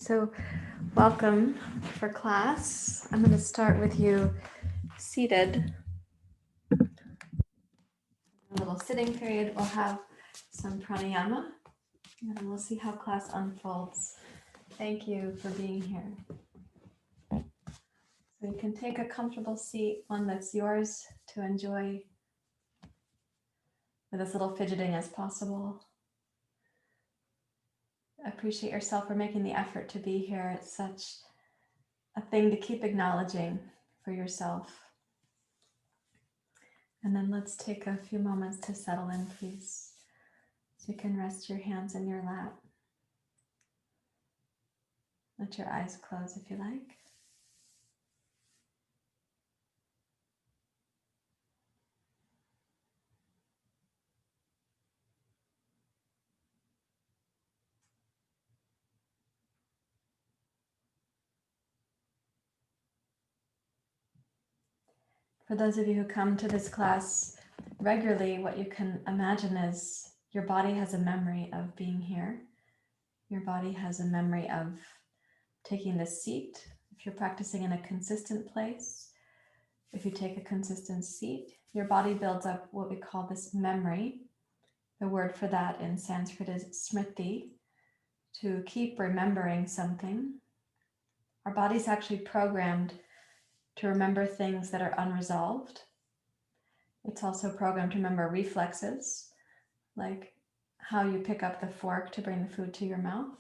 So, welcome for class. I'm going to start with you seated. A little sitting period. We'll have some pranayama, and we'll see how class unfolds. Thank you for being here. So, you can take a comfortable seat, one that's yours to enjoy with as little fidgeting as possible. Appreciate yourself for making the effort to be here. It's such a thing to keep acknowledging for yourself. And then let's take a few moments to settle in, please. So you can rest your hands in your lap. Let your eyes close if you like. For those of you who come to this class regularly, what you can imagine is your body has a memory of being here. Your body has a memory of taking this seat. If you're practicing in a consistent place, if you take a consistent seat, your body builds up what we call this memory. The word for that in Sanskrit is Smriti, to keep remembering something. Our body's actually programmed to remember things that are unresolved. It's also programmed to remember reflexes, like how you pick up the fork to bring the food to your mouth.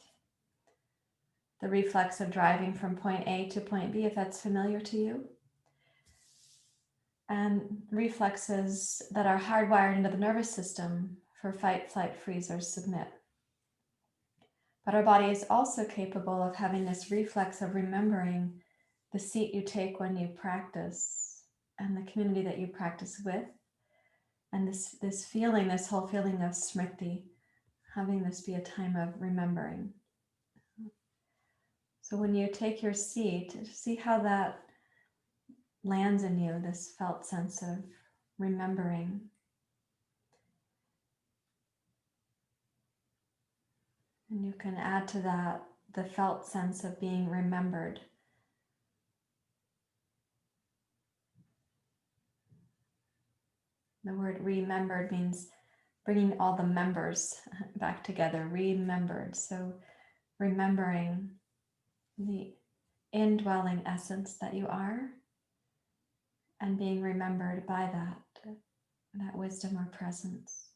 The reflex of driving from point A to point B, if that's familiar to you. And reflexes that are hardwired into the nervous system for fight, flight, freeze, or submit. But our body is also capable of having this reflex of remembering the seat you take when you practice and the community that you practice with. And this feeling, this whole feeling of Smriti, having this be a time of remembering. So when you take your seat, see how that lands in you, this felt sense of remembering. And you can add to that the felt sense of being remembered. The word remembered means bringing all the members back together, remembered. So remembering the indwelling essence that you are and being remembered by that wisdom or presence.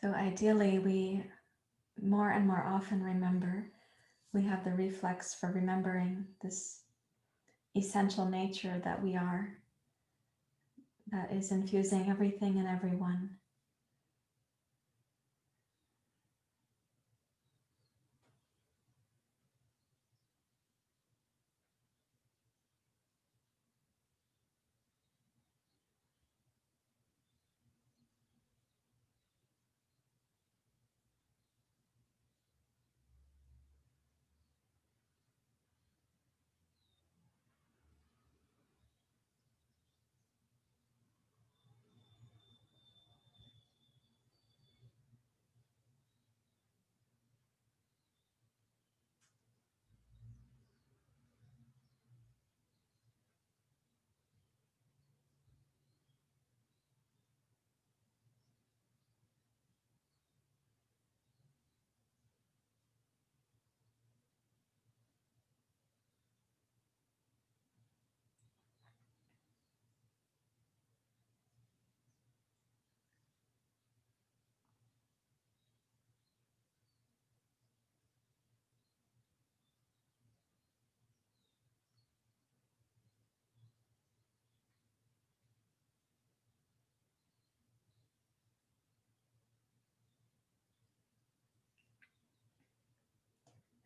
So ideally, we more and more often remember. We have the reflex for remembering this essential nature that we are, that is infusing everything and everyone.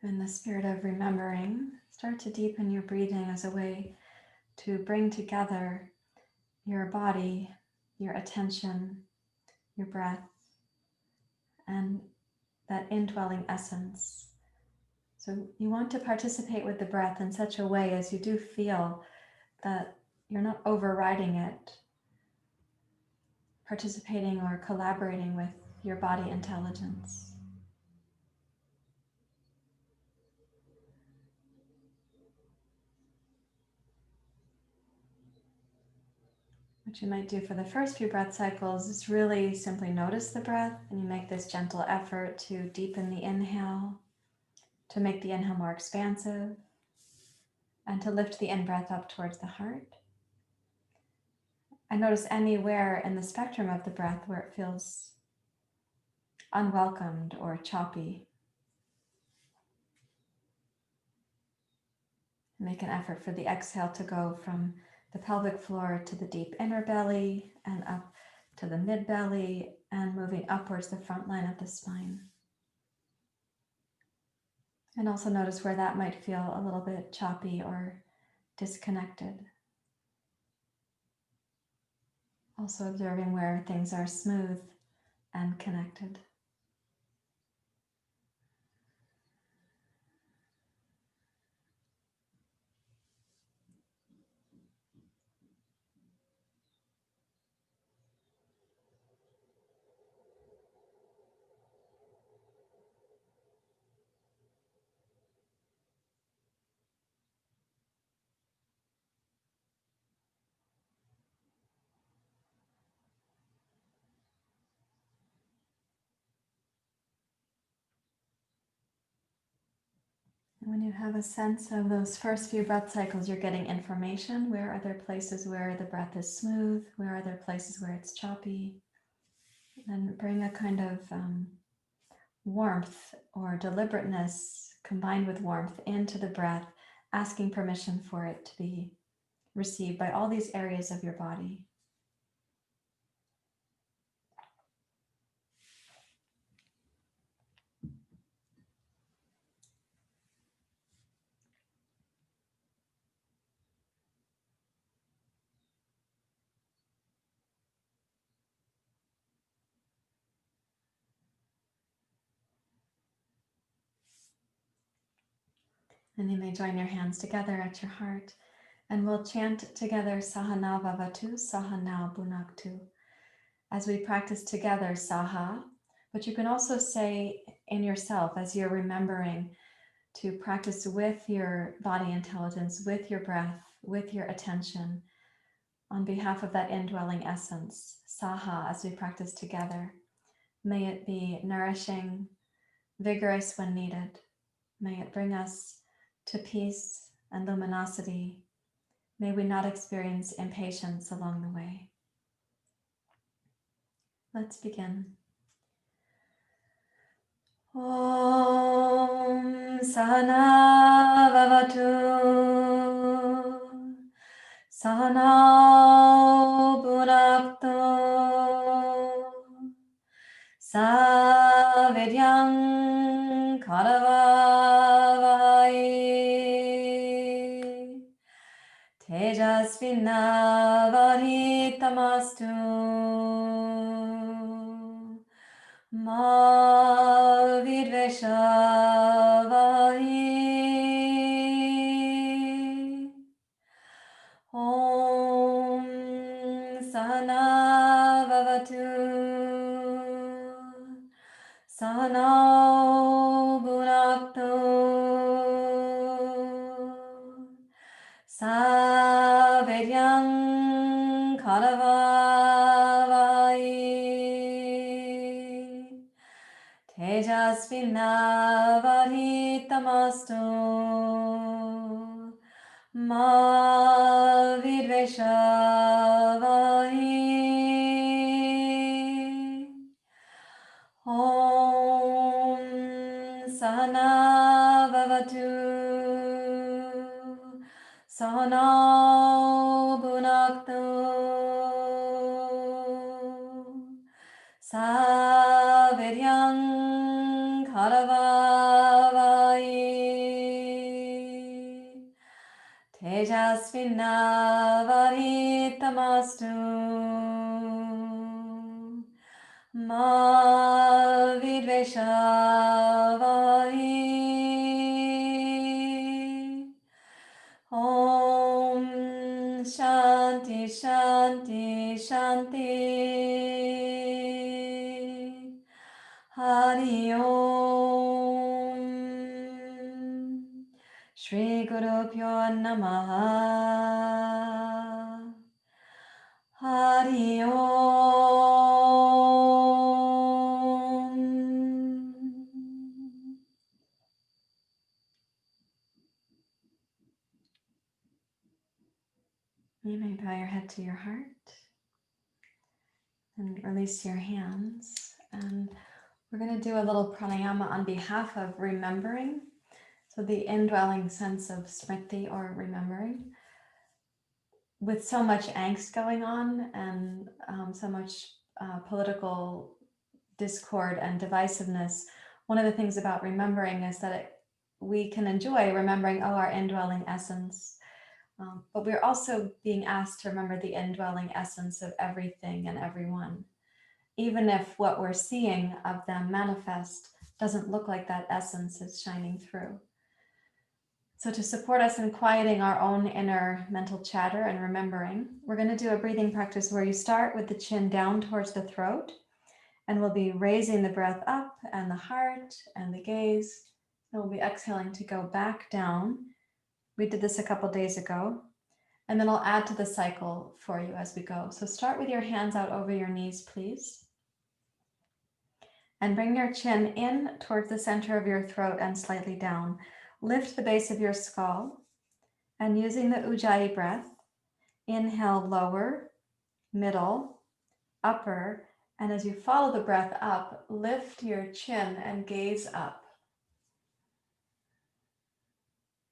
In the spirit of remembering, start to deepen your breathing as a way to bring together your body, your attention, your breath, and that indwelling essence. So you want to participate with the breath in such a way as you do feel that you're not overriding it, participating or collaborating with your body intelligence. What you might do for the first few breath cycles is really simply notice the breath, and you make this gentle effort to deepen the inhale, to make the inhale more expansive, and to lift the in-breath up towards the heart. And notice anywhere in the spectrum of the breath where it feels unwelcomed or choppy. Make an effort for the exhale to go from the pelvic floor to the deep inner belly and up to the mid belly and moving upwards the front line of the spine. And also notice where that might feel a little bit choppy or disconnected. Also observing where things are smooth and connected. When you have a sense of those first few breath cycles, you're getting information. Where are there places where the breath is smooth? Where are there places where it's choppy? And bring a kind of warmth or deliberateness combined with warmth into the breath, asking permission for it to be received by all these areas of your body. And you may join your hands together at your heart, and we'll chant together Sahana Vavatu, Sahana Bhunaktu. As we practice together Saha, but you can also say in yourself as you're remembering to practice with your body intelligence, with your breath, with your attention, on behalf of that indwelling essence, Saha, as we practice together. May it be nourishing, vigorous when needed. May it bring us to peace and luminosity. May we not experience impatience along the way. Let's begin. Om Sahana Vavatu Sahana Bhunaktu Savidyam Karavavai Tejasvinavaditamastu Ma Vidveshavai Om Sahana Vavatu Sahana Bhunaktu Savidyam Karavavai Tejasvinavaditamastu Ma Vidveshavai Om Sahana Vavatu Sahana Bhunaktu Savidyam Karavavai Tejasvinavaditamastu ma vidveshavai. Om Shanti Shanti Shanti. Hari Om. Shri Guru Pyo Namaha. Hari Om. You may bow your head to your heart and release your hands. And we're going to do a little pranayama on behalf of remembering. So the indwelling sense of Smriti, or remembering. With so much angst going on and so much political discord and divisiveness, one of the things about remembering is that we can enjoy remembering, our indwelling essence. But we're also being asked to remember the indwelling essence of everything and everyone, even if what we're seeing of them manifest doesn't look like that essence is shining through. So to support us in quieting our own inner mental chatter and remembering, we're going to do a breathing practice where you start with the chin down towards the throat, and we'll be raising the breath up and the heart and the gaze, and we'll be exhaling to go back down. We did this a couple days ago. And then I'll add to the cycle for you as we go. So start with your hands out over your knees, please. And bring your chin in towards the center of your throat and slightly down. Lift the base of your skull. And using the Ujjayi breath, inhale lower, middle, upper. And as you follow the breath up, lift your chin and gaze up.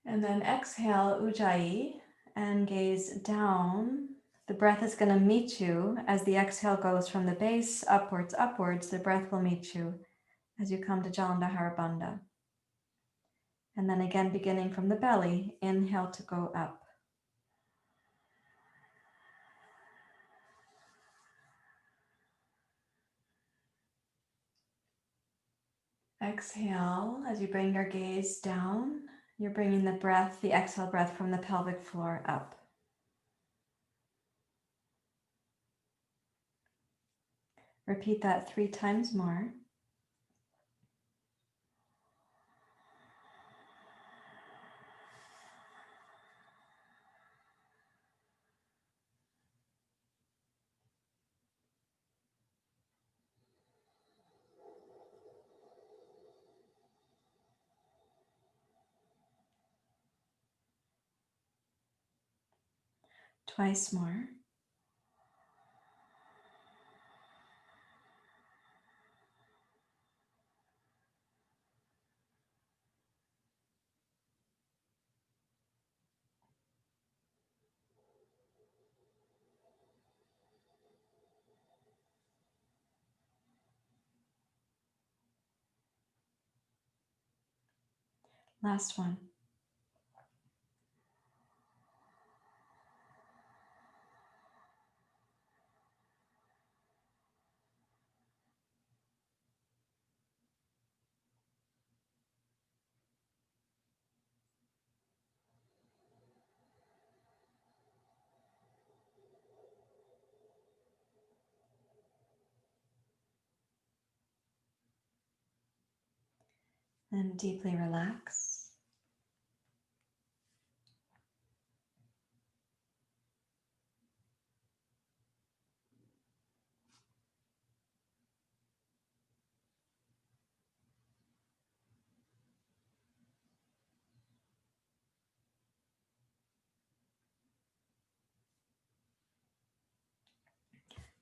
And then exhale Ujjayi and gaze down. The breath is going to meet you as the exhale goes from the base upwards. The breath will meet you as you come to jalandhara bandha. And then again, beginning from the belly, inhale to go up. Exhale as you bring your gaze down. You're bringing the breath, the exhale breath, from the pelvic floor up. Repeat that 3 times more. Twice more. Last one. And deeply relax.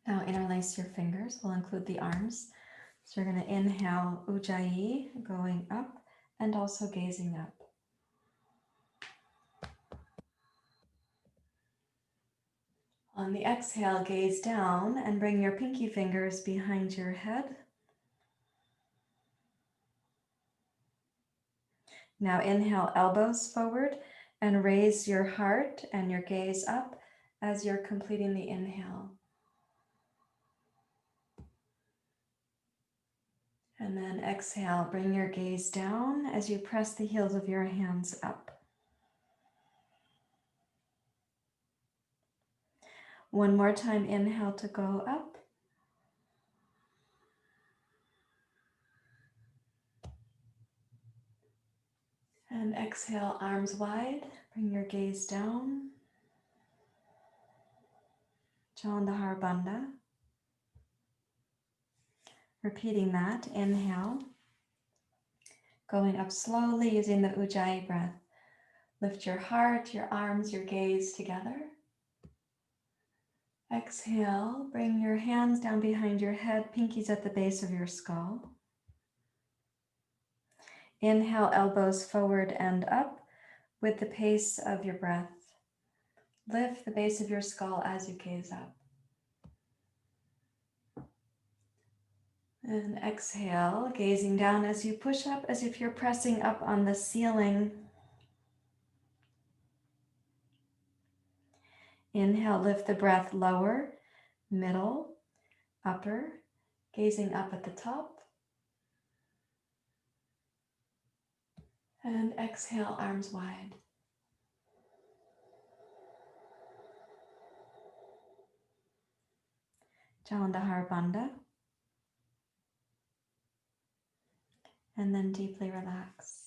Now interlace your fingers. We'll include the arms. So you're going to inhale Ujjayi, going up and also gazing up. On the exhale, gaze down and bring your pinky fingers behind your head. Now inhale, elbows forward, And raise your heart and your gaze up as you're completing the inhale. And then exhale, bring your gaze down as you press the heels of your hands up. One more time, inhale to go up. And exhale, arms wide, bring your gaze down. Jalandhara bandha. Repeating that, inhale. Going up slowly using the Ujjayi breath. Lift your heart, your arms, your gaze together. Exhale, bring your hands down behind your head, pinkies at the base of your skull. Inhale, elbows forward and up with the pace of your breath. Lift the base of your skull as you gaze up. And exhale, gazing down as you push up as if you're pressing up on the ceiling. Inhale, lift the breath lower, middle, upper, gazing up at the top. And exhale, arms wide. Jalandhara bandha. And then deeply relax.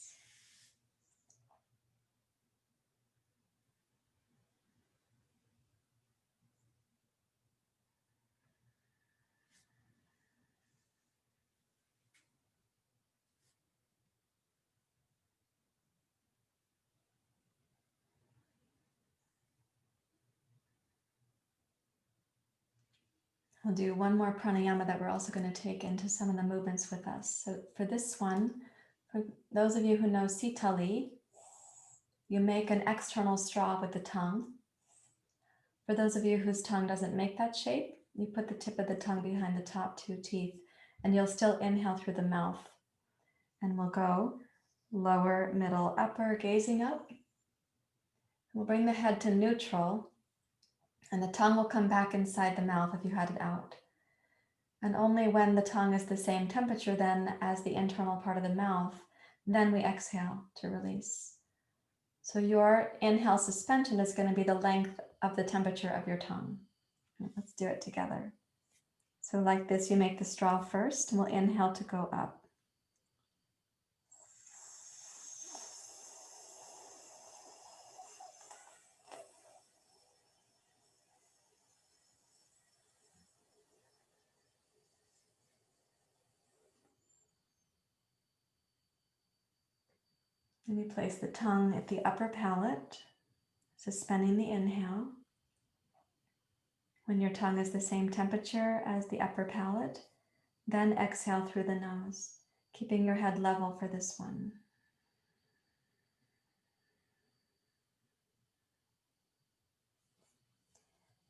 We'll do one more pranayama that we're also going to take into some of the movements with us. So for this one, for those of you who know sitali, you make an external straw with the tongue. For those of you whose tongue doesn't make that shape, you put the tip of the tongue behind the top two teeth, and you'll still inhale through the mouth. And we'll go lower, middle, upper, gazing up. We'll bring the head to neutral, and the tongue will come back inside the mouth if you had it out. And only when the tongue is the same temperature then as the internal part of the mouth, then we exhale to release. So your inhale suspension is going to be the length of the temperature of your tongue. Let's do it together. So like this, you make the straw first, and we'll inhale to go up. And you place the tongue at the upper palate, suspending the inhale. When your tongue is the same temperature as the upper palate, then exhale through the nose, keeping your head level for this one.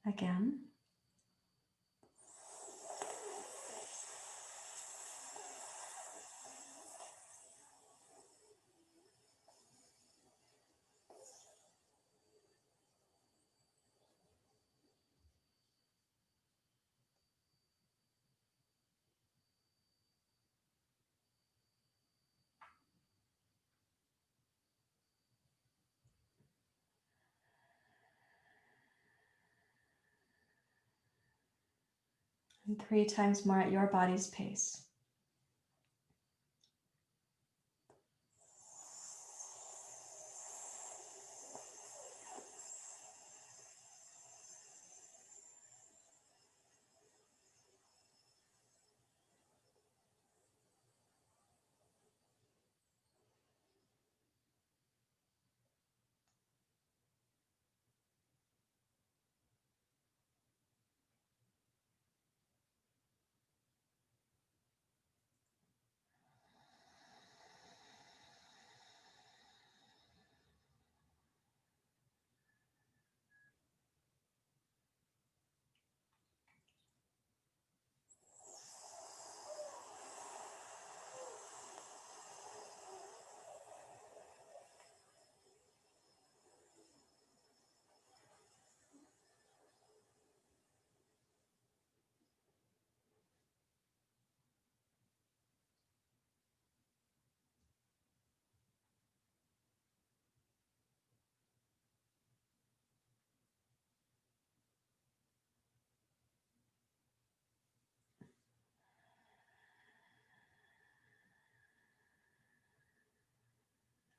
Again. And 3 times more at your body's pace.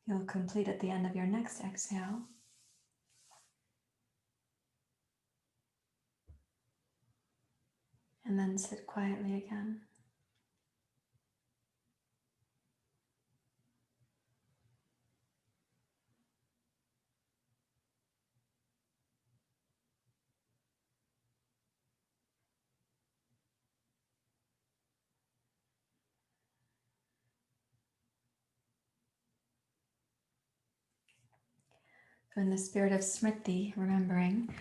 You'll complete at the end of your next exhale. And then sit quietly again. So in the spirit of Smriti, remembering,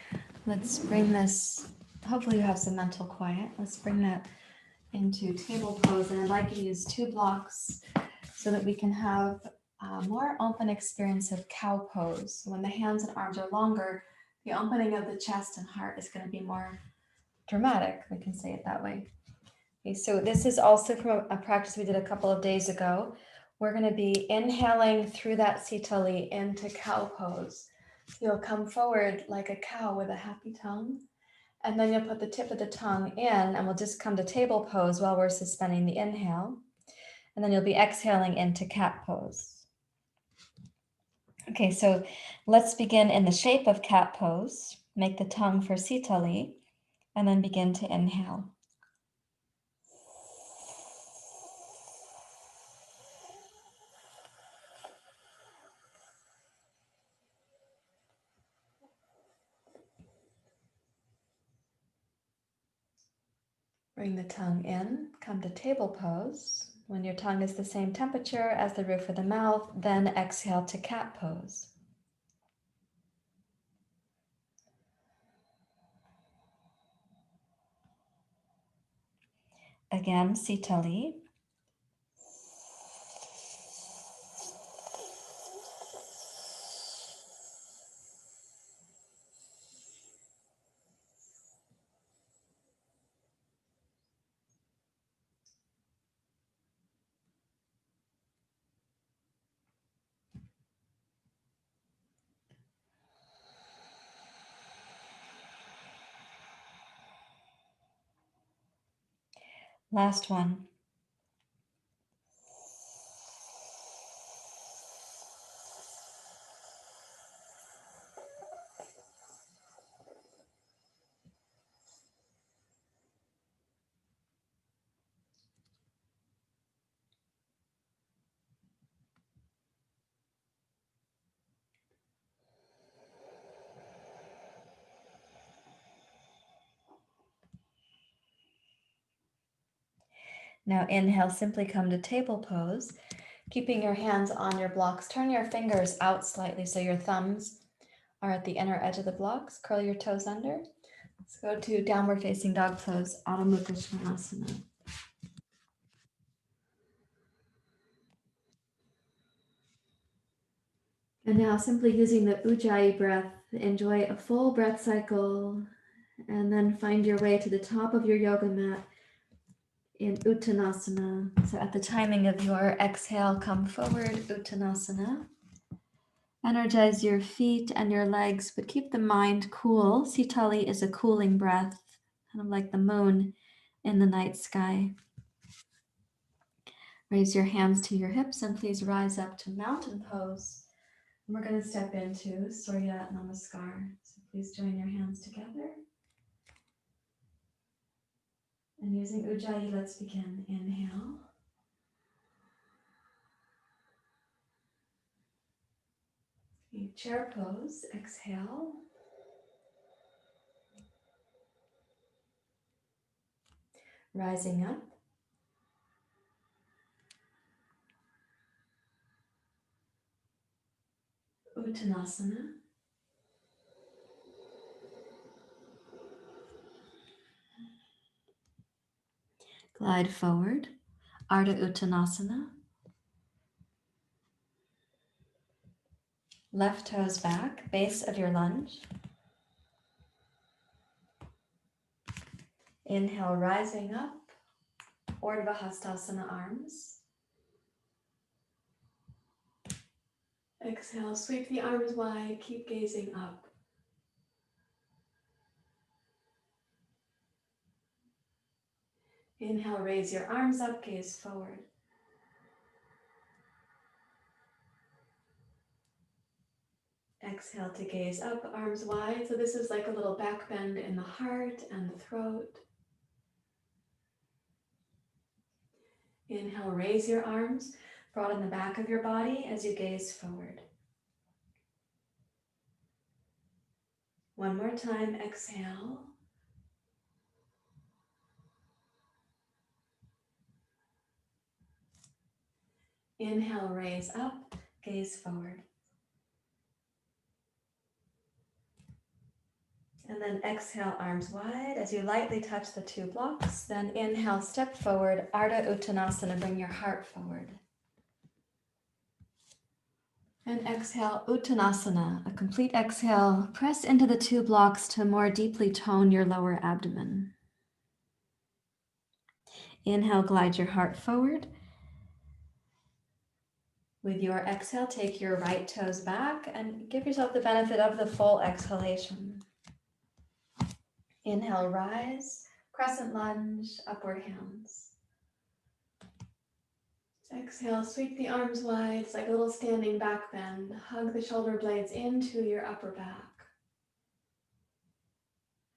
let's bring this, hopefully you have some mental quiet. Let's bring that into table pose. And I'd like you to use 2 blocks so that we can have a more open experience of cow pose. When the hands and arms are longer, the opening of the chest and heart is going to be more dramatic. We can say it that way. Okay, so this is also from a practice we did a couple of days ago. We're going to be inhaling through that sitali into cow pose. You'll come forward like a cow with a happy tongue, and then you'll put the tip of the tongue in, and we'll just come to table pose while we're suspending the inhale. And then you'll be exhaling into cat pose. Okay, so let's begin in the shape of cat pose. Make the tongue for sitali, and then begin to inhale. Bring the tongue in, come to table pose. When your tongue is the same temperature as the roof of the mouth, then exhale to cat pose. Again, sitali. Last one. Now inhale, simply come to table pose, keeping your hands on your blocks. Turn your fingers out slightly so your thumbs are at the inner edge of the blocks. Curl your toes under. Let's go to downward facing dog pose, Adho Mukha Svanasana. And now simply using the Ujjayi breath, enjoy a full breath cycle, and then find your way to the top of your yoga mat in Uttanasana. So at the timing of your exhale, come forward, Uttanasana. Energize your feet and your legs, but keep the mind cool. Sitali is a cooling breath, kind of like the moon in the night sky. Raise your hands to your hips and please rise up to mountain pose. And we're going to step into surya namaskar. So please join your hands together. And using Ujjayi, let's begin. Inhale. Chair pose, exhale. Rising up. Uttanasana. Glide forward. Ardha Uttanasana. Left toes back, base of your lunge. Inhale, rising up. Urdhva Hastasana arms. Exhale, sweep the arms wide, keep gazing up. Inhale, raise your arms up, gaze forward. exhale to gaze up, arms wide. So this is like a little back bend in the heart and the throat. Inhale, raise your arms, broaden the back of your body as you gaze forward. One more time, exhale. Inhale, raise up, gaze forward. And then exhale, arms wide as you lightly touch the two blocks. Then inhale, step forward, Ardha Uttanasana, bring your heart forward. And exhale, Uttanasana, a complete exhale. Press into the two blocks to more deeply tone your lower abdomen. Inhale, glide your heart forward. With your exhale, take your right toes back and give yourself the benefit of the full exhalation. Inhale, rise, crescent lunge, upward hands. Exhale, sweep the arms wide. It's like a little standing back bend. Hug the shoulder blades into your upper back.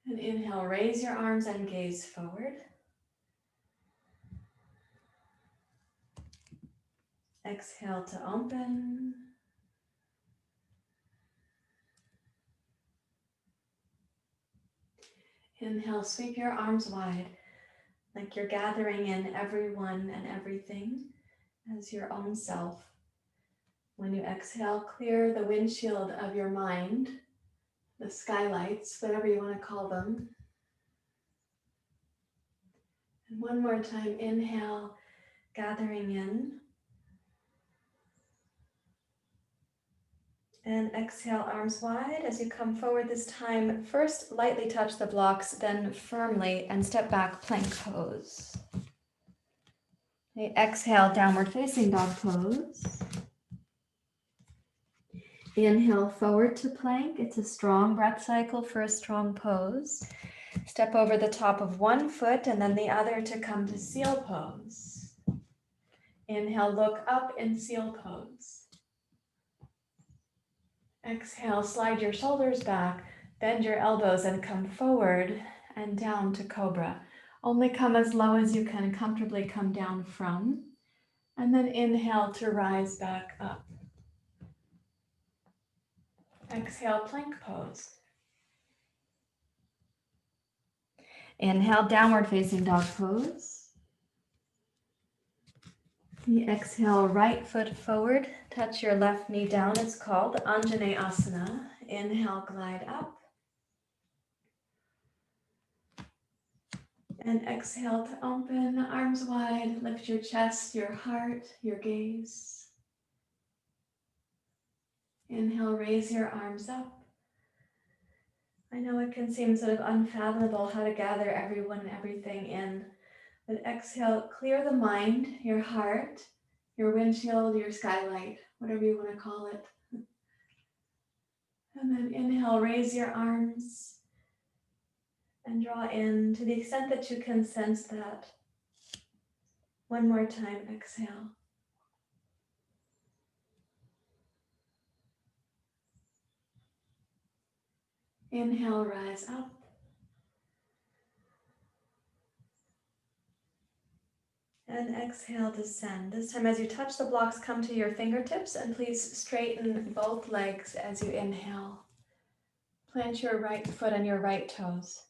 And inhale, raise your arms and gaze forward. Exhale to open. Inhale, sweep your arms wide, like you're gathering in everyone and everything as your own self. When you exhale, clear the windshield of your mind, the skylights, whatever you want to call them. And one more time, inhale, gathering in. And exhale, arms wide as you come forward this time. First, lightly touch the blocks, then firmly and step back, plank pose. Okay, exhale, downward facing dog pose. Inhale, forward to plank. It's a strong breath cycle for a strong pose. Step over the top of one foot and then the other to come to seal pose. Inhale, look up in seal pose. Exhale, slide your shoulders back, bend your elbows and come forward and down to cobra. Only come as low as you can comfortably come down from. And then inhale to rise back up. Exhale, plank pose. Inhale, downward facing dog pose. You exhale, right foot forward, touch your left knee down. It's called anjaneyasana. Inhale, glide up. And exhale to open, arms wide, lift your chest, your heart, your gaze. Inhale, raise your arms up. I know it can seem sort of unfathomable how to gather everyone and everything in, but exhale, clear the mind, your heart, your windshield, your skylight, whatever you want to call it. And then inhale, raise your arms and draw in to the extent that you can sense that. One more time, exhale. Inhale, rise up. And exhale, descend. This time as you touch the blocks, come to your fingertips and please straighten both legs as you inhale. Plant your right foot on your right toes.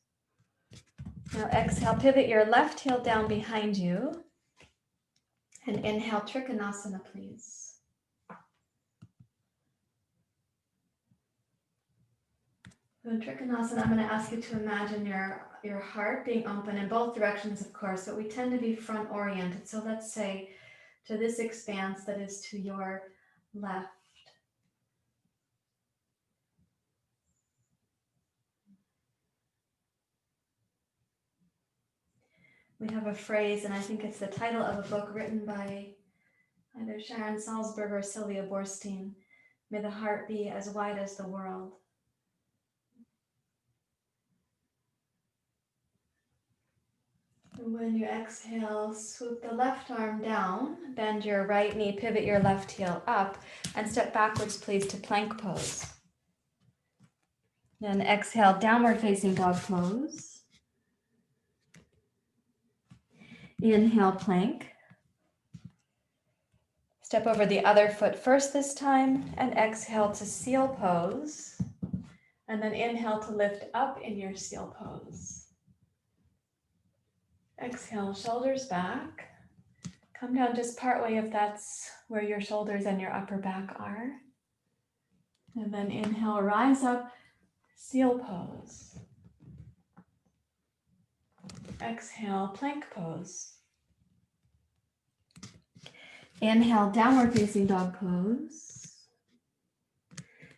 Now exhale, pivot your left heel down behind you. And inhale, trikonasana, please. So in trikonasana, I'm going to ask you to imagine your heart being open in both directions, of course, but we tend to be front oriented. So let's say to this expanse that is to your left. We have a phrase, and I think it's the title of a book written by either Sharon Salzberg or Sylvia Boorstein. May the heart be as wide as the world. And when you exhale, swoop the left arm down, bend your right knee, pivot your left heel up, and step backwards, please, to plank pose. Then exhale, downward facing dog pose. Inhale, plank. Step over the other foot first this time and exhale to seal pose. And then inhale to lift up in your seal pose. Exhale, shoulders back. Come down just partway if that's where your shoulders and your upper back are. And then inhale, rise up, seal pose. Exhale, plank pose. Inhale, downward facing dog pose.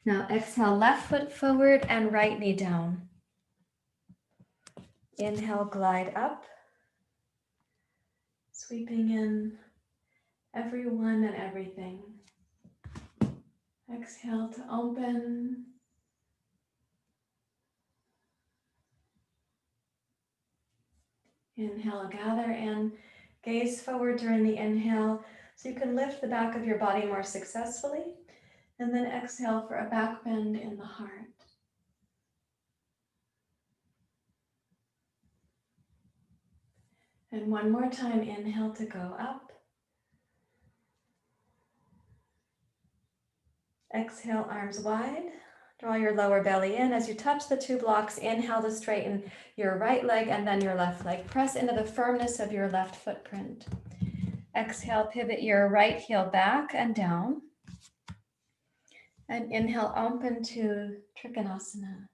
Now exhale, left foot forward and right knee down. Inhale, glide up. Sweeping in everyone and everything. Exhale to open. Inhale, gather and gaze forward during the inhale so you can lift the back of your body more successfully. And then exhale for a back bend in the heart. And one more time, inhale to go up. Exhale, arms wide. Draw your lower belly in. As you touch the two blocks, inhale to straighten your right leg and then your left leg. Press into the firmness of your left footprint. Exhale, pivot your right heel back and down. And inhale, open to trikonasana.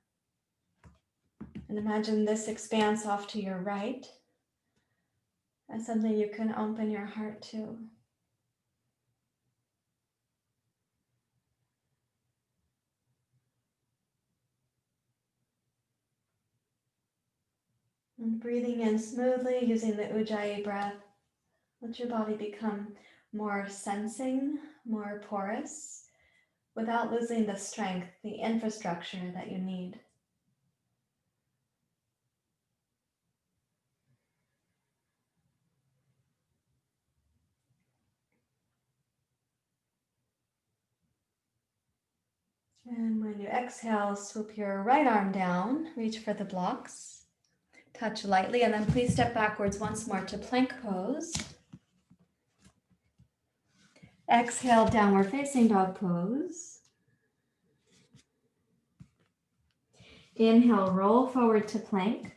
And imagine this expanse off to your right as something you can open your heart to. And breathing in smoothly using the Ujjayi breath. Let your body become more sensing, more porous, without losing the strength, the infrastructure that you need. And when you exhale, swoop your right arm down, reach for the blocks, touch lightly, and then please step backwards once more to plank pose. Exhale, downward facing dog pose. Inhale, roll forward to plank.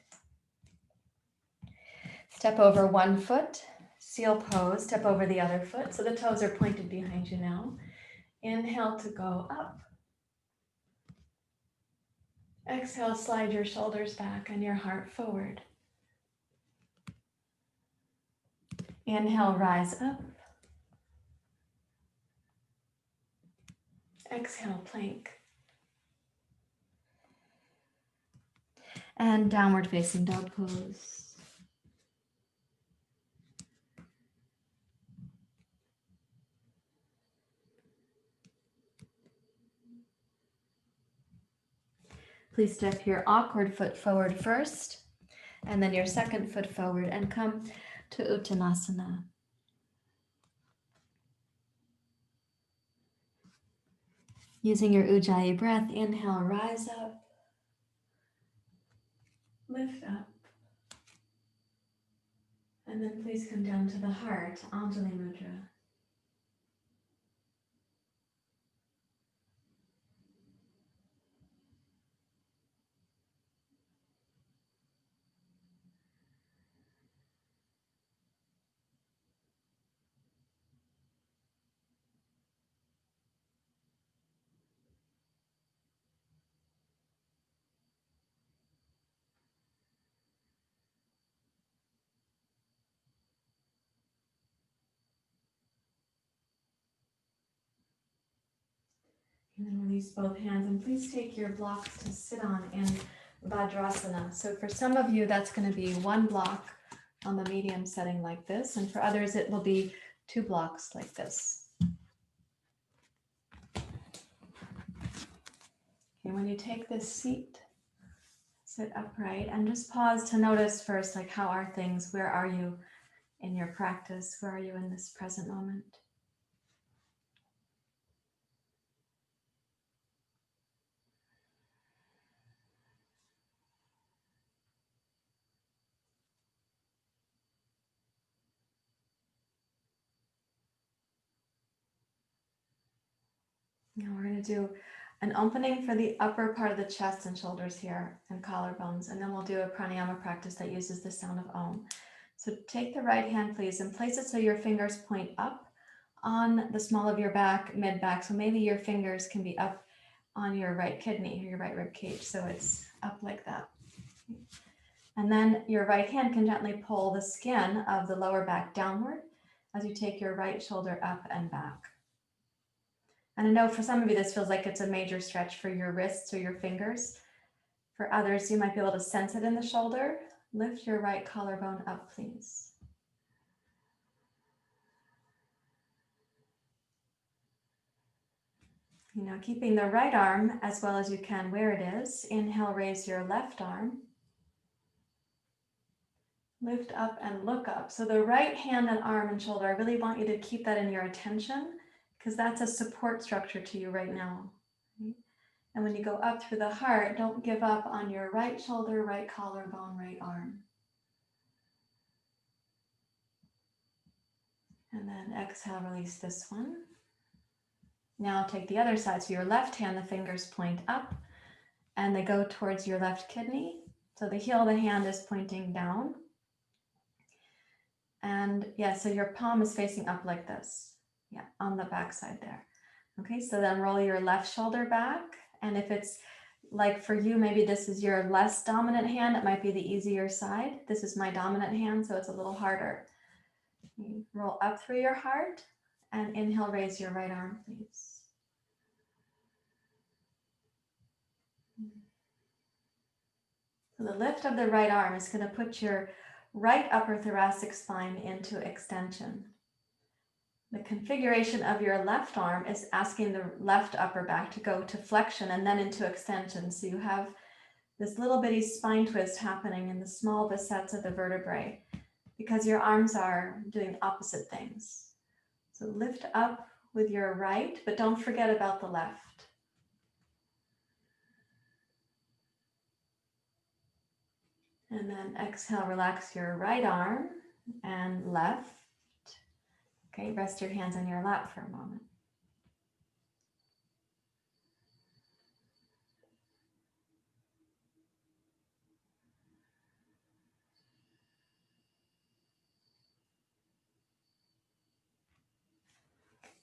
Step over one foot, seal pose, step over the other foot. So the toes are pointed behind you now. Inhale to go up. Exhale, slide your shoulders back and your heart forward. Inhale, rise up. Exhale, plank. And downward facing dog pose. Please step your awkward foot forward first, and then your second foot forward, and come to Uttanasana. Using your Ujjayi breath, inhale, rise up, lift up, and then please come down to the heart, Anjali Mudra. And then release both hands, and please take your blocks to sit on in vajrasana. So for some of you, that's going to be one block on the medium setting like this, and for others, it will be two blocks like this. Okay, when you take this seat, sit upright and just pause to notice first, like, how are things? Where are you in your practice? Where are you in this present moment? Now we're going to do an opening for the upper part of the chest and shoulders here and collarbones, and then we'll do a pranayama practice that uses the sound of Om. So take the right hand, please, and place it so your fingers point up on the small of your back, mid-back. So maybe your fingers can be up on your right kidney or your right rib cage. So it's up like that. And then your right hand can gently pull the skin of the lower back downward as you take your right shoulder up and back. And I know for some of you, this feels like it's a major stretch for your wrists or your fingers. For others, you might be able to sense it in the shoulder. Lift your right collarbone up, please. You know, keeping the right arm as well as you can where it is. Inhale, raise your left arm. Lift up and look up. So the right hand and arm and shoulder, I really want you to keep that in your attention because that's a support structure to you right now. And when you go up through the heart, don't give up on your right shoulder, right collarbone, right arm. And then exhale, release this one. Now take the other side. So your left hand, the fingers point up and they go towards your left kidney. So the heel of the hand is pointing down. And yeah, so your palm is facing up like this. Yeah, on the back side there. Okay, so then roll your left shoulder back. And if it's like for you, maybe this is your less dominant hand, it might be the easier side. This is my dominant hand, so it's a little harder. You roll up through your heart and inhale, raise your right arm, please. So the lift of the right arm is going to put your right upper thoracic spine into extension. The configuration of your left arm is asking the left upper back to go to flexion and then into extension. So you have this little bitty spine twist happening in the small facets of the vertebrae because your arms are doing opposite things. So lift up with your right, but don't forget about the left. And then exhale, relax your right arm and left. Okay, rest your hands on your lap for a moment.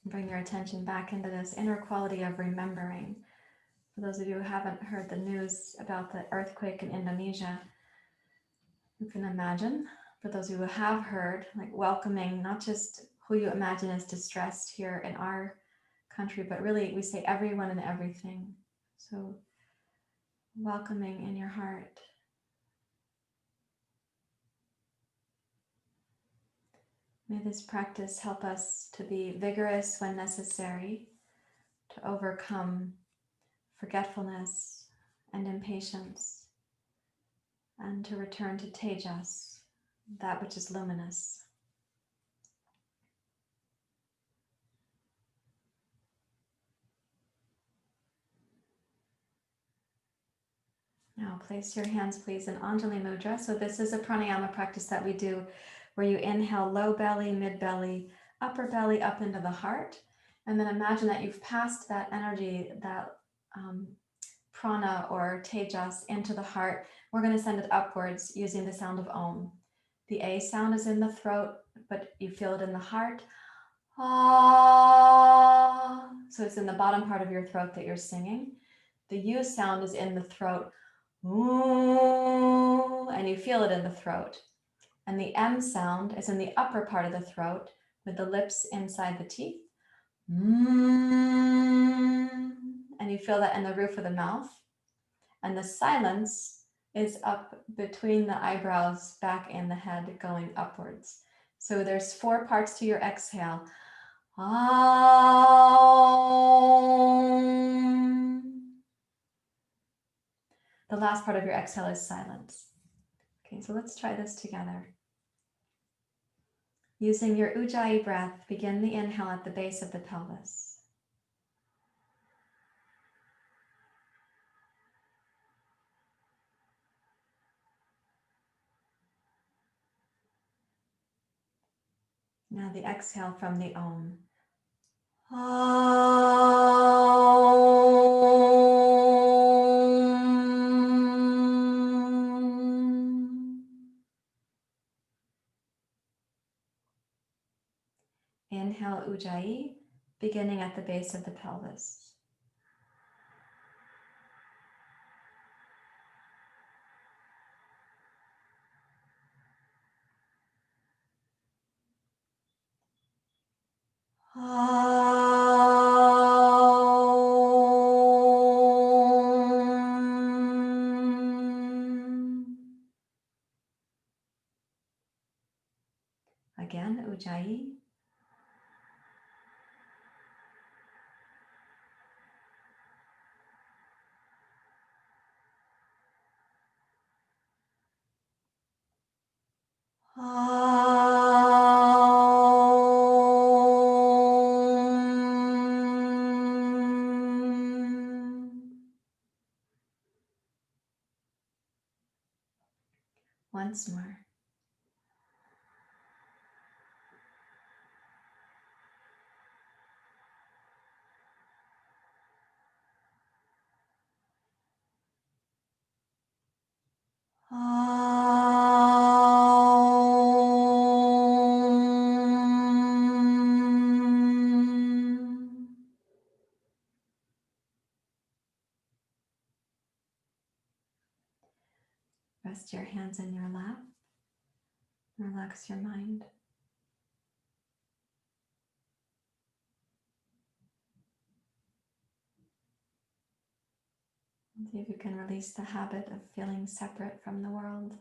Bring your attention back into this inner quality of remembering. For those of you who haven't heard the news about the earthquake in Indonesia, you can imagine, for those of you who have heard, like welcoming not just who you imagine is distressed here in our country, but really we say everyone and everything. So welcoming in your heart. May this practice help us to be vigorous when necessary, to overcome forgetfulness and impatience, and to return to tejas, that which is luminous. Now place your hands please in Anjali Mudra. So this is a pranayama practice that we do where you inhale low belly, mid belly, upper belly up into the heart. And then imagine that you've passed that energy, that prana or tejas into the heart. We're going to send it upwards using the sound of Om. The A sound is in the throat, but you feel it in the heart. Ah. So it's in the bottom part of your throat that you're singing. The U sound is in the throat. Ooh, and you feel it in the throat. And the M sound is in the upper part of the throat with the lips inside the teeth. And you feel that in the roof of the mouth. And the silence is up between the eyebrows, back in the head, going upwards. So there's 4 parts to your exhale. The last part of your exhale is silence. Okay, so let's try this together. Using your Ujjayi breath, begin the inhale at the base of the pelvis. Now the exhale from the Om. Om. Inhale Ujjayi, beginning at the base of the pelvis. Again, Ujjayi. Once more. Rest your hands in your lap. Relax your mind. And see if you can release the habit of feeling separate from the world.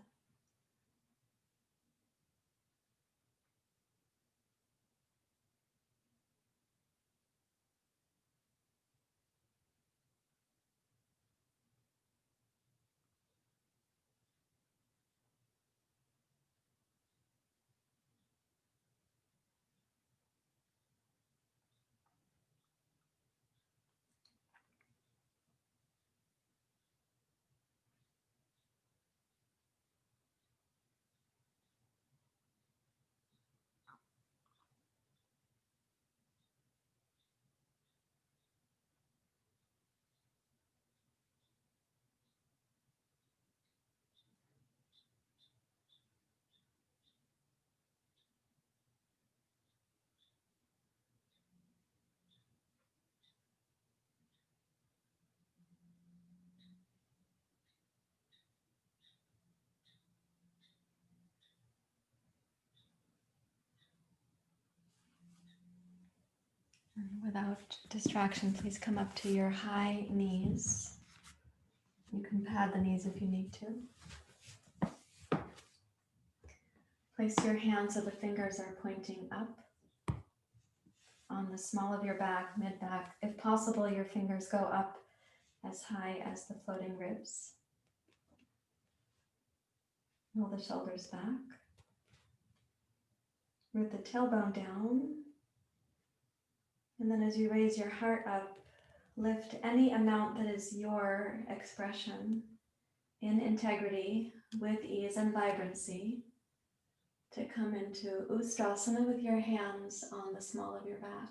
And without distraction, please come up to your high knees. You can pad the knees if you need to. Place your hands so the fingers are pointing up on the small of your back, mid-back. If possible, your fingers go up as high as the floating ribs. Roll the shoulders back. Root the tailbone down. And then as you raise your heart up, lift any amount that is your expression in integrity with ease and vibrancy to come into Ustrasana with your hands on the small of your back.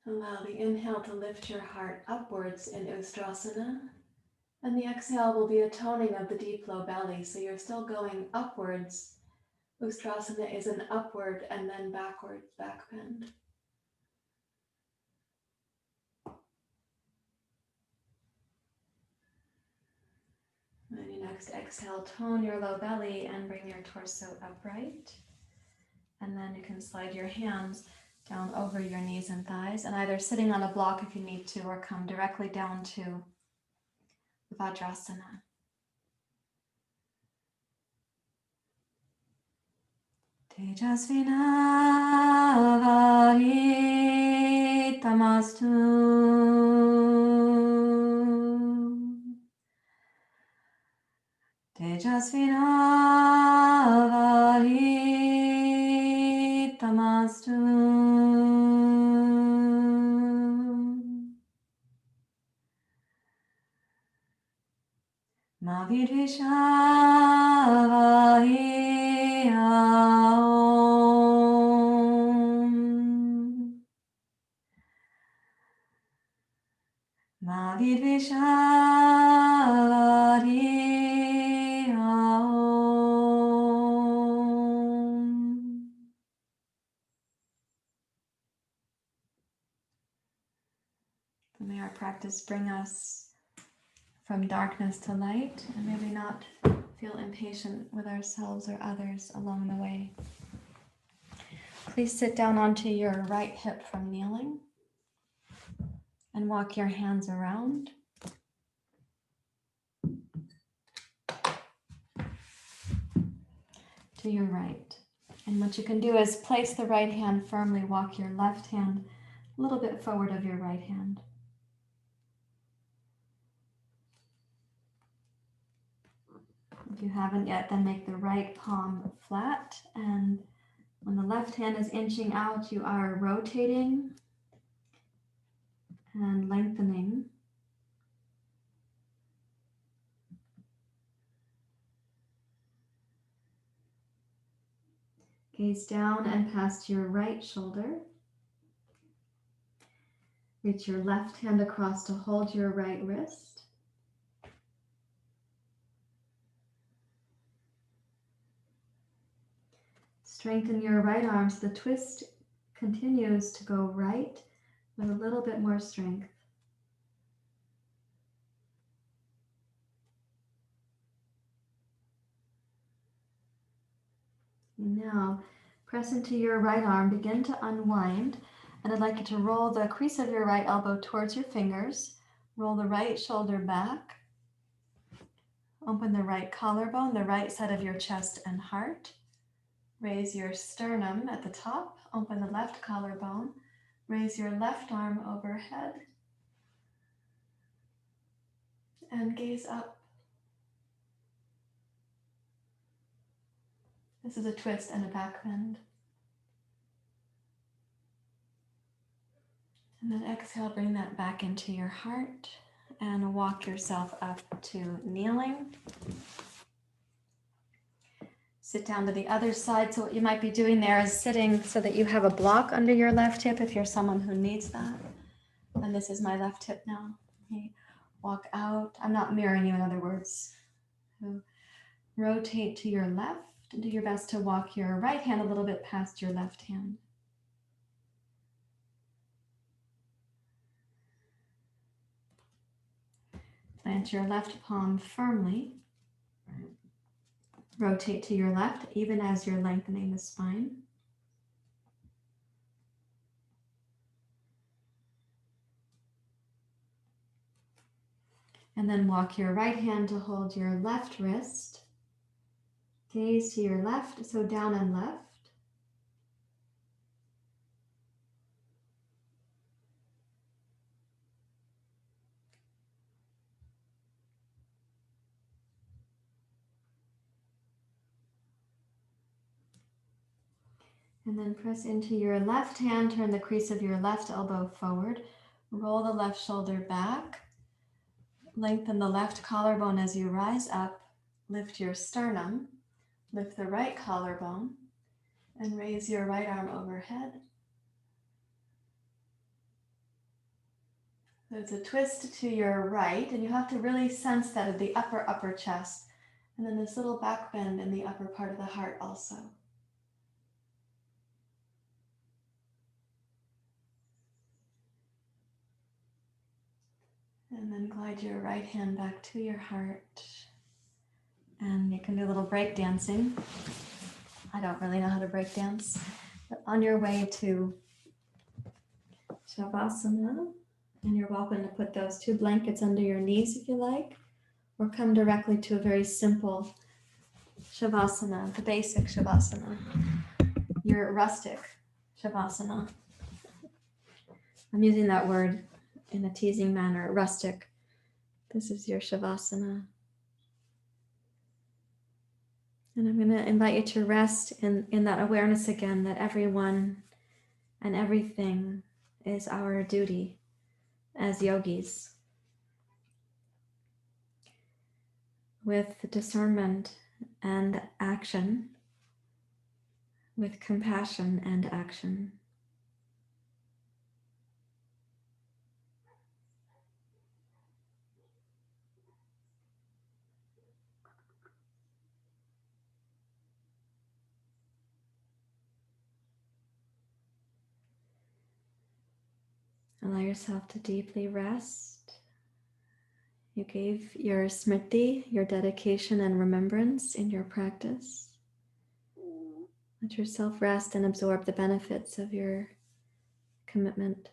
Allow the inhale to lift your heart upwards in Ustrasana, and the exhale will be a toning of the deep low belly, so you're still going upwards. Ustrasana is an upward and then backward backbend. On your next exhale, tone your low belly and bring your torso upright. And then you can slide your hands down over your knees and thighs, and either sitting on a block if you need to, or come directly down to vajrasana. Tejasvina vari tamastu. Tejasvina vari tamastu. Mavidvisha vari Adivishari Aum. May our practice bring us from darkness to light, and may we not feel impatient with ourselves or others along the way. Please sit down onto your right hip from kneeling and walk your hands around. To your right. And what you can do is place the right hand firmly, walk your left hand a little bit forward of your right hand. If you haven't yet, then make the right palm flat, and when the left hand is inching out, you are rotating and lengthening. Gaze down and past your right shoulder. Reach your left hand across to hold your right wrist. Strengthen your right arm so the twist continues to go right with a little bit more strength. Now, press into your right arm, begin to unwind, and I'd like you to roll the crease of your right elbow towards your fingers, roll the right shoulder back, open the right collarbone, the right side of your chest and heart, raise your sternum at the top, open the left collarbone, raise your left arm overhead, and gaze up. This is a twist and a backbend. And then exhale, bring that back into your heart and walk yourself up to kneeling. Sit down to the other side. So what you might be doing there is sitting so that you have a block under your left hip if you're someone who needs that. And this is my left hip now. Okay. Walk out. I'm not mirroring you, in other words. So rotate to your left and do your best to walk your right hand a little bit past your left hand. Plant your left palm firmly. Rotate to your left, even as you're lengthening the spine. And then walk your right hand to hold your left wrist. Gaze to your left, so down and left. And then press into your left hand, turn the crease of your left elbow forward, roll the left shoulder back, lengthen the left collarbone as you rise up, lift your sternum, lift the right collarbone, and raise your right arm overhead. So it's a twist to your right, and you have to really sense that of the upper chest, and then this little back bend in the upper part of the heart also. And then glide your right hand back to your heart. And you can do a little break dancing. I don't really know how to break dance. But on your way to Shavasana, and you're welcome to put those 2 blankets under your knees if you like, or come directly to a very simple Shavasana, the basic Shavasana, your rustic Shavasana. I'm using that word in a teasing manner, rustic. This is your Shavasana. And I'm going to invite you to rest in that awareness again that everyone and everything is our duty as yogis. With discernment and action, with compassion and action. Allow yourself to deeply rest. You gave your Smriti, your dedication and remembrance in your practice. Let yourself rest and absorb the benefits of your commitment.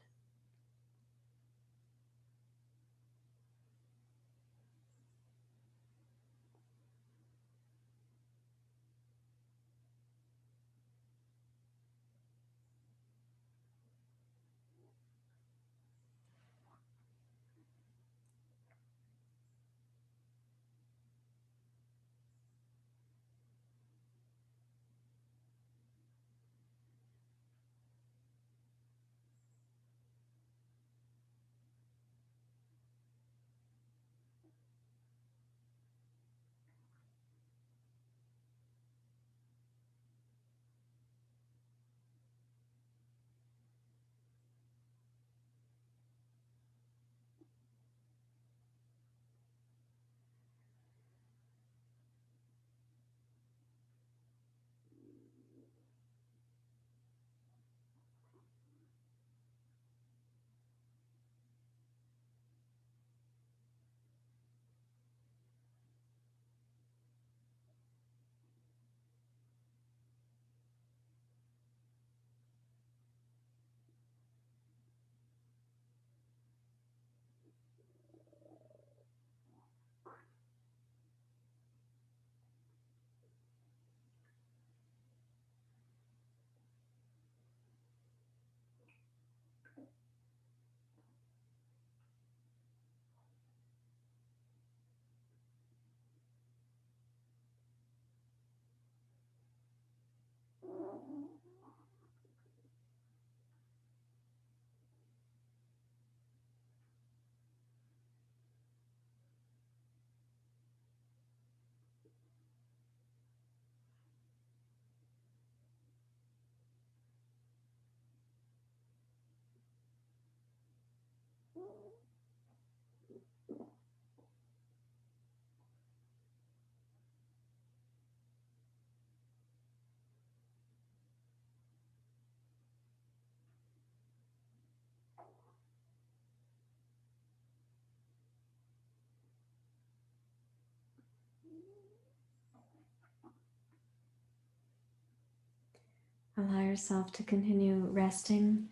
Allow yourself to continue resting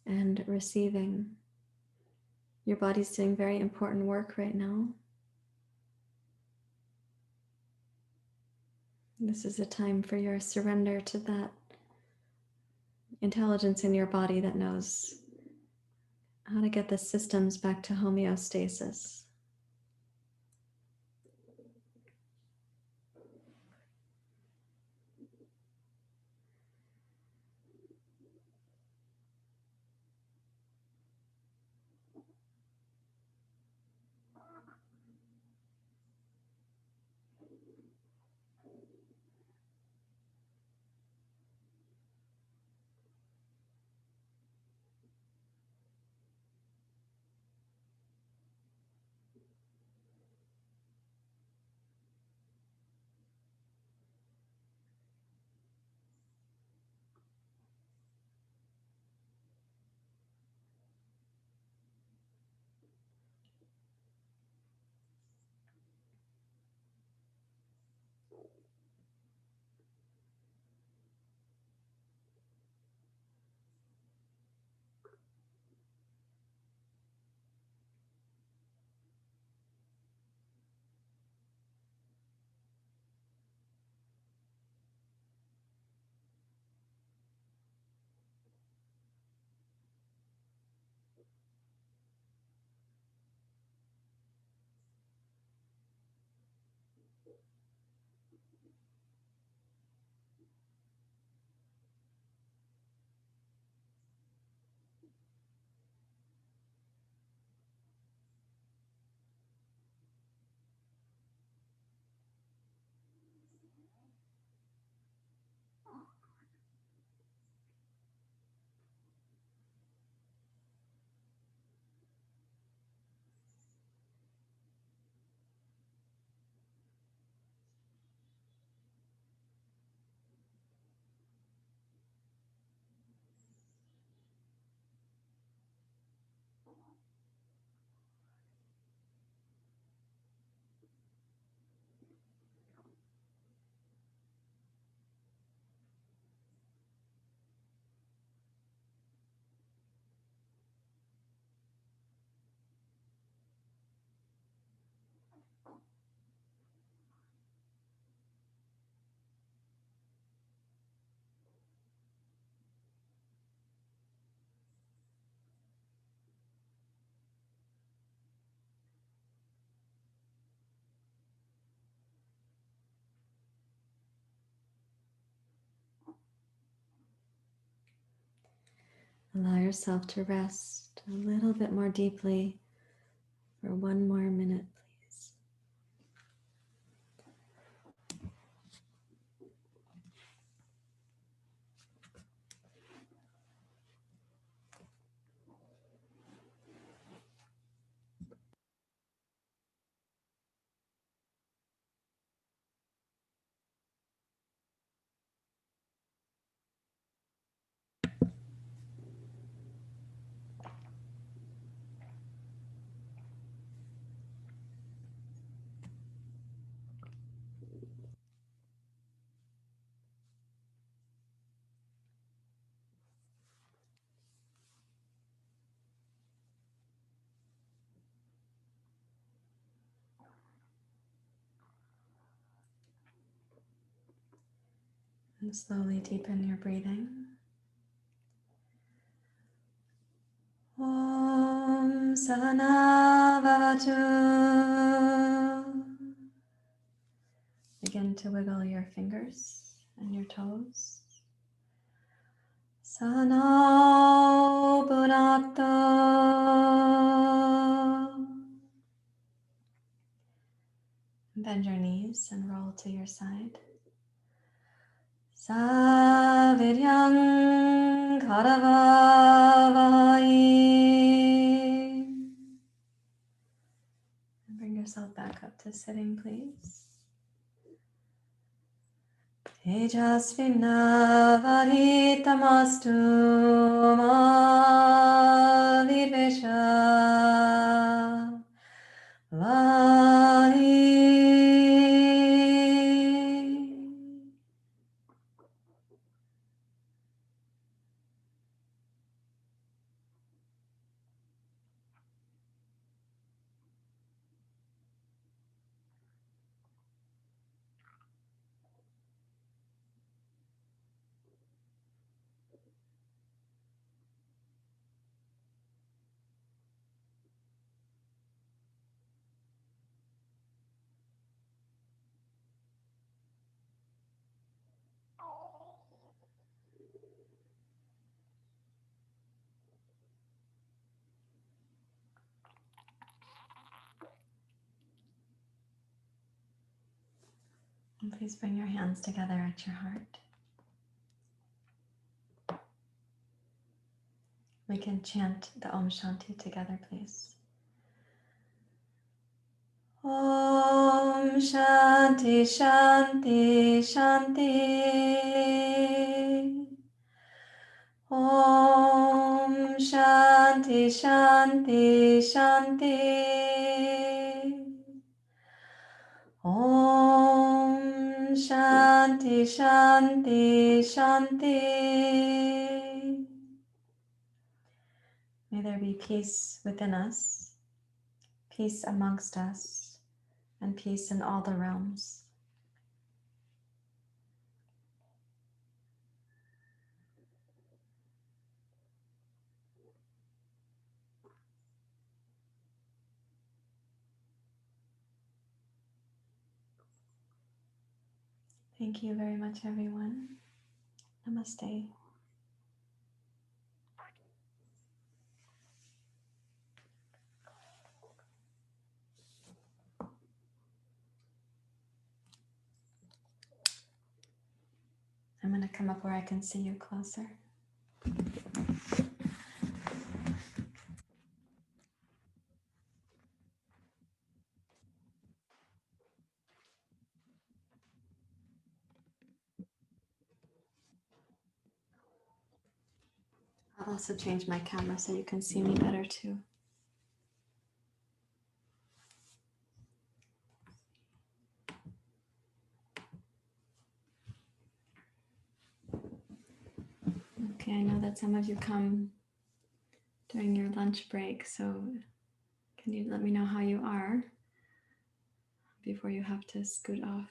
and receiving. Your body's doing very important work right now. This is a time for your surrender to that intelligence in your body that knows how to get the systems back to homeostasis. Allow yourself to rest a little bit more deeply for 1 more minute, please. And slowly deepen your breathing. Om Sahana Bhavatu. Begin to wiggle your fingers and your toes. Sahana Bhunakta. Bend your knees and roll to your side. Saviryam Karavavai. And bring yourself back up to sitting, please. Tejasvinavaditamastu ma virvesha vahi. And please bring your hands together at your heart. We can chant the Om Shanti together, please. Om Shanti Shanti Shanti. Om Shanti Shanti Shanti. Om Shanti Shanti Shanti. May there be peace within us, peace amongst us, and peace in all the realms. Thank you very much, everyone. Namaste. I'm going to come up where I can see you closer. I'll also change my camera so you can see me better too. Okay, I know that some of you come during your lunch break, so can you let me know how you are before you have to scoot off?